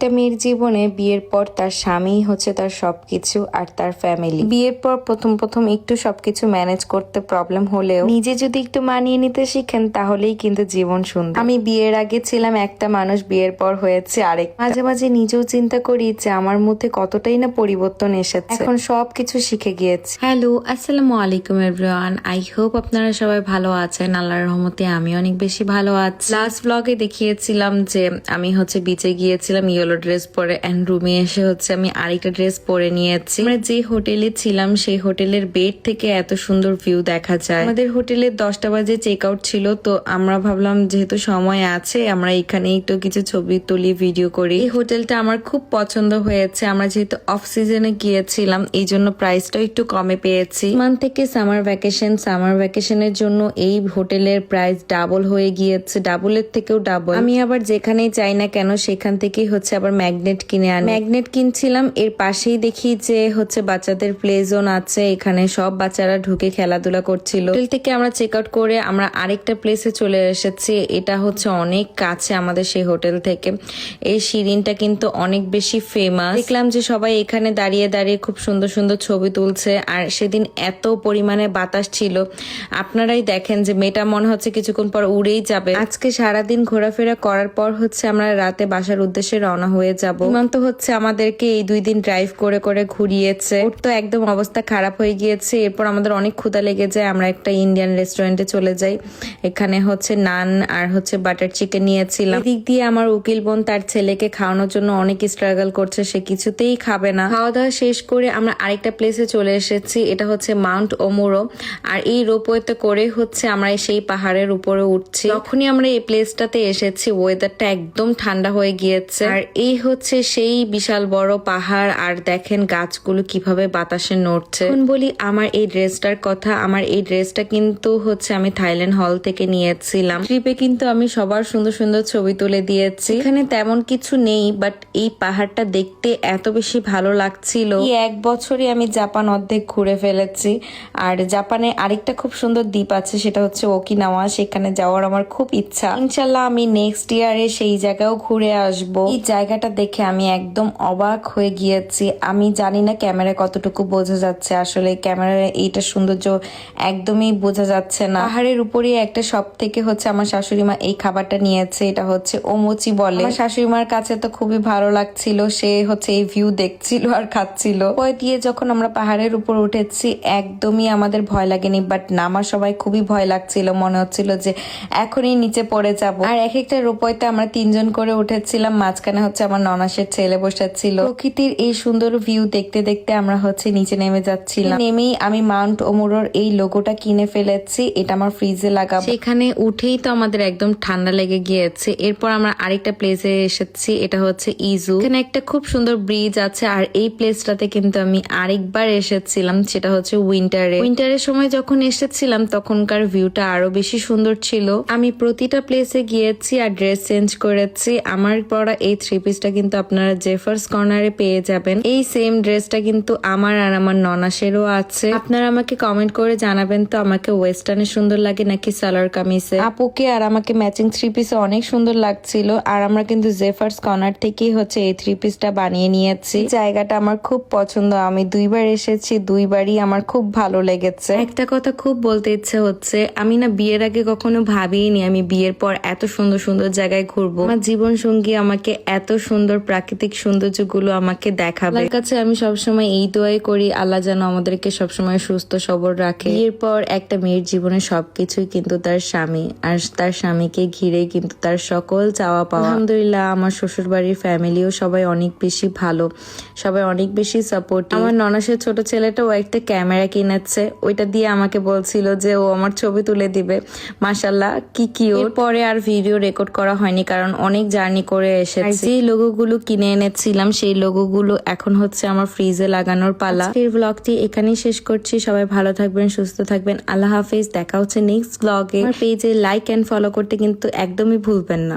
একটা মেয়ের জীবনে বিয়ের পর তার স্বামী হচ্ছে তার সবকিছু আর তার ফ্যামিলি। বিয়ের পর প্রথম প্রথম একটু সবকিছু ম্যানেজ করতে প্রবলেম হলেও নিজে যদি একটু মানিয়ে নিতে শিখেন তাহলেই কিন্তু জীবন সুন্দর। আমি বিয়ের আগে ছিলাম একটা মানুষ, বিয়ের পর হয়েছে আরেক। মাঝে মাঝে নিজেও চিন্তা করি যে আমার মধ্যে কতটাই না পরিবর্তন এসেছে, এখন সবকিছু শিখে গিয়েছি। হ্যালো, আসসালামু আলাইকুম এভরিওয়ান। আই হোপ আপনারা সবাই ভালো আছেন। আল্লাহর রহমতে আমি অনেক বেশি ভালো আছি। লাস্ট ব্লগে দেখিয়েছিলাম যে আমি হচ্ছে বিচে গিয়েছিলাম ড্রেস পরে, এন্ড রুমে এসে হচ্ছে আমি আরেকটা ড্রেস পরে নিয়েছি। আমরা যে হোটেলে ছিলাম সেই হোটেলের বেড থেকে এত সুন্দর ভিউ দেখা যায়। আমাদের হোটেলের 10টা বাজে চেক আউট ছিল, তো আমরা ভাবলাম যেহেতু সময় আছে আমরা এখানে একটু কিছু ছবি তুলি, ভিডিও করি। এই হোটেলটা আমার খুব পছন্দ হয়েছে। আমরা যেহেতু অফ সিজনে গিয়েছিলাম এই জন্য প্রাইসটাও একটু কমে পেয়েছি। মান্থ থেকে সামার ভ্যাকেশনের জন্য এই হোটেলের প্রাইস ডাবল হয়ে গিয়েছে, ডাবলের থেকেও ডাবল। আমি আবার যেখানেই যাই না কেন সেখান থেকেই হচ্ছে আবার ম্যাগনেট কিনে আনি। ম্যাগনেট কিনছিলাম, এর পাশেই দেখি যে হচ্ছে বাচ্চাদের প্লে জোন আছে, এখানে সব বাচ্চারা ঢুকে খেলাধুলা করছিল। হোটেল থেকে আমরা চেক আউট করে আমরা আরেকটা প্লেসে চলে এসেছি। এটা হচ্ছে অনেক কাছে আমাদের সেই হোটেল থেকে। এই শিরিনটা কিন্তু অনেক বেশি ফেমাস। দেখলাম যে সবাই এখানে দাঁড়িয়ে দাঁড়িয়ে খুব সুন্দর সুন্দর ছবি তুলছে, আর সেদিন এত পরিমাণে বাতাস ছিল, আপনারাই দেখেন যে মেয়েটা মনে হচ্ছে কিছুক্ষণ পর উড়েই যাবে। আজকে সারাদিন ঘোরাফেরা করার পর হচ্ছে আমরা রাতে বাসার উদ্দেশ্যে রওনা হয়ে যাব। সীমান্ত হচ্ছে আমাদেরকে এই 2 দিন ড্রাইভ করে করে ঘুরিয়েছে। ওর তো একদম অবস্থা খারাপ হয়ে গিয়েছে। এরপর আমাদের অনেক ক্ষুধা লেগে যায়, আমরা একটা ইন্ডিয়ান রেস্টুরেন্টে চলে যাই। এখানে হচ্ছে নান আর হচ্ছে বাটার চিকেন নিয়েছিলাম। এদিক দিয়ে আমার উকিল বোন তার ছেলেকে খাওয়ানোর জন্য অনেক স্ট্রাগল করছে, সে কিছুতেই খাবে না। খাওয়া দাওয়া শেষ করে আমরা আরেকটা প্লেসে চলে এসেছি, এটা হচ্ছে মাউন্ট ওমুরো। আর এই রোপওয়েতে করে হচ্ছে আমরা সেই পাহাড়ের উপরে উঠছি। যখনই আমরা এই প্লেসটাতে এসেছি ওয়েদারটা একদম ঠান্ডা হয়ে গিয়েছে, আর এই হচ্ছে সেই বিশাল বড় পাহাড়, আর দেখেন গাছগুলো কিভাবে বাতাসে নড়ছে। এখন বলি আমার এই ড্রেসটার কথা। আমার এই ড্রেসটা কিন্তু হচ্ছে আমি থাইল্যান্ড হল থেকে নিয়েছিলাম। ট্রিপে কিন্তু আমি সবার সুন্দর সুন্দর ছবি তুলে দিয়েছি। এখানে তেমন কিছু নেই, বাট এই পাহাড়টা দেখতে এত বেশি ভালো লাগছিল। এই 1 বছরই আমি জাপান অর্ধেক ঘুরে ফেলেছি। আর জাপানে আরেকটা খুব সুন্দর দ্বীপ আছে, সেটা হচ্ছে ওকিনাওয়া। সেখানে যাওয়ার আমার খুব ইচ্ছা। ইনশাল্লাহ আমি নেক্সট ইয়ারে সেই জায়গাও ঘুরে আসবো। এই জায়গাটা দেখে আমি একদম অবাক হয়ে গিয়েছি। আমি জানি না ক্যামেরায় কতটুকু বোঝা যাচ্ছে, আসলে ক্যামেরায় এইটা সৌন্দর্য একদমই বোঝা যাচ্ছে না। পাহাড়ের উপরে একটা শপ থেকে হচ্ছে আমার শাশুড়ি মা এই খাবারটা নিয়েছে, এটা হচ্ছে ওমোচি বলে। আমার শাশুড়ি মার কাছে তো খুবই ভালো লাগছিল, সে হচ্ছে এই ভিউ দেখছিল আর খাচ্ছিল। পরে দিয়ে যখন আমরা পাহাড়ের উপর উঠেছি একদমই আমাদের ভয় লাগেনি, বাট নামার সবাই খুবই ভয় লাগছিল, মনে হচ্ছিল যে এখনই নিচে পড়ে যাব। আর এক একটা রোপওয়েতে আমরা 3 জন করে উঠেছিলাম, মাঝখানে হচ্ছে আমার ননাসের ছেলে বসেছিল। প্রকৃতির এই সুন্দর ভিউ দেখতে দেখতে আমরা হচ্ছে নিচে নেমে যাচ্ছিলাম। নেমেই আমি মাউন্ট ওমুরোর এই লোগোটা কিনে ফেলেছি, এটা আমার ফ্রিজে লাগাবো। সেখানে উঠেই তো আমাদের একদম ঠান্ডা লেগে গিয়েছে। এরপর আমরা আরেকটা প্লেসে এসেছি, এটা হচ্ছে ইজু। এখানে একটা খুব সুন্দর ব্রিজ আছে, আর এই প্লেসটাতে কিন্তু আমি আরেকবার এসেছিলাম, সেটা হচ্ছে উইন্টারের সময় যখন এসেছিলাম তখনকার ভিউটা আরো বেশি সুন্দর ছিল। আমি প্রতিটা প্লেসে গিয়েছি আর ড্রেস চেঞ্জ করেছি। আমার পরা এই 3 পিসটা কিন্তু আপনারা জেফার্স কর্নারে পেয়ে যাবেন। এই সেম ড্রেসটা কিন্তু আমার আর আমার ননাসেরও আছে। আপনারা আমাকে কমেন্ট করে জানাবেন তো আমাকে ওয়েস্টার্নে সুন্দর লাগে নাকি সালোয়ার কামিজে। আপুকে আর আমাকে ম্যাচিং 3 পিসে অনেক সুন্দর লাগছিল, আর আমরা কিন্তু জেফার্স কর্নার থেকেই হচ্ছে এই 3 পিসটা বানিয়ে নিয়েছি। জায়গাটা আমার খুব পছন্দ, আমি 2 বার এসেছি, 2 বারই আমার খুব ভালো লেগেছে। একটা কথা খুব বলতে ইচ্ছে হচ্ছে, আমি না বিয়ের আগে কখনো ভাবিনি আমি বিয়ের পর এত সুন্দর সুন্দর জায়গায় ঘুরবো। আমার জীবন সঙ্গী আমাকে এত সুন্দর প্রাকৃতিক সৌন্দর্যগুলো আমাকে দেখাবে। তার কাছে আমি সবসময় এই দোয়াই করি, আল্লাহ যেন আমাদেরকে সবসময় সুস্থ সবল রাখে। বিয়ের পর একটা মেয়ের জীবনে সবকিছুই কিন্তু তার স্বামী, আর তার স্বামীকে ঘিরে কিন্তু তার সকল চাওয়া পাওয়া। আলহামদুলিল্লাহ আমার শ্বশুর বাড়ির ফ্যামিলিও সবাই অনেক বেশি ভালো, সবাই অনেক বেশি সাপোর্টিভ। আমার ননাসের ছোট ছেলেটাও একটা ক্যামেরা কিনেছে, ওইটা দিয়ে আমাকে বলছিল যে ও আমার ছবি তুলে দিবে। মাশাল্লাহ কি কিউট। পরে আর ভিডিও রেকর্ড করা হয়নি কারণ অনেক জার্নি করে এসেছি। যে লোগোগুলো কিনে এনেছিলাম সেই লোগোগুলো এখন হচ্ছে আমার ফ্রিজে লাগানোর পালা। আজকের ব্লগটি এখানেই শেষ করছি। সবাই ভালো থাকবেন, সুস্থ থাকবেন। আল্লাহ হাফেজ। দেখা হচ্ছে নেক্সট ব্লগে। আমার পেজে লাইক এন্ড ফলো করতে কিন্তু একদমই ভুলবেন না।